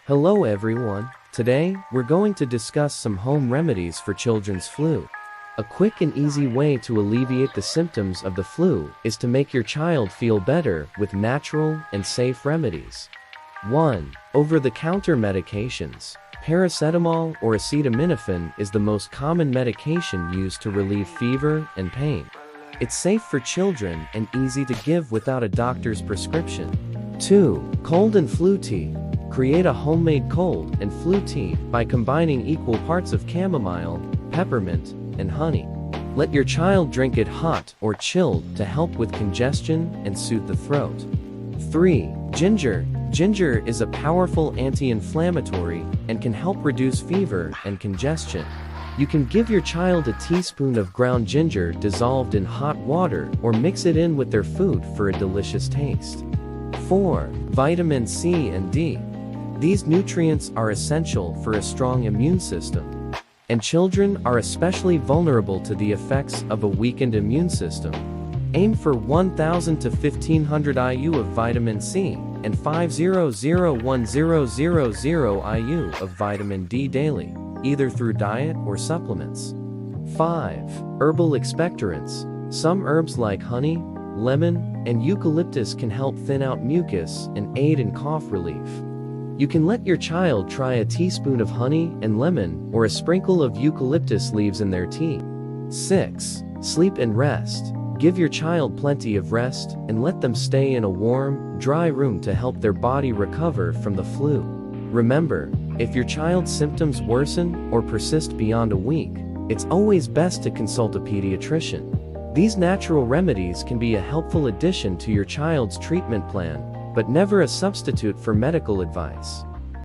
Hello everyone, today we're going to discuss some home remedies for children's flu. A quick and easy way to alleviate the symptoms of the flu is to make your child feel better with natural and safe remedies. 1. Over-the-counter medications. Paracetamol or acetaminophen is the most common medication used to relieve fever and pain. It's safe for children and easy to give without a doctor's prescription. 2. Cold and flu tea. Create a homemade cold and flu tea by combining equal parts of chamomile, peppermint, and honey. Let your child drink it hot or chilled to help with congestion and soothe the throat. 3. Ginger. Ginger is a powerful anti-inflammatory and can help reduce fever and congestion. You can give your child a teaspoon of ground ginger dissolved in hot water or mix it in with their food for a delicious taste. 4. Vitamin C and D. These nutrients are essential for a strong immune system, and children are especially vulnerable to the effects of a weakened immune system. Aim for 1,000 to 1,500 IU of vitamin C and 500-1,000 IU of vitamin D daily, either through diet or supplements. 5. Herbal expectorants. Some herbs like honey, lemon, and eucalyptus can help thin out mucus and aid in cough relief. You can let your child try a teaspoon of honey and lemon or a sprinkle of eucalyptus leaves in their tea. 6. Sleep and rest. Give your child plenty of rest and let them stay in a warm, dry room to help their body recover from the flu. Remember, if your child's symptoms worsen or persist beyond a week, it's always best to consult a pediatrician. These natural remedies can be a helpful addition to your child's treatment plan, but never a substitute for medical advice.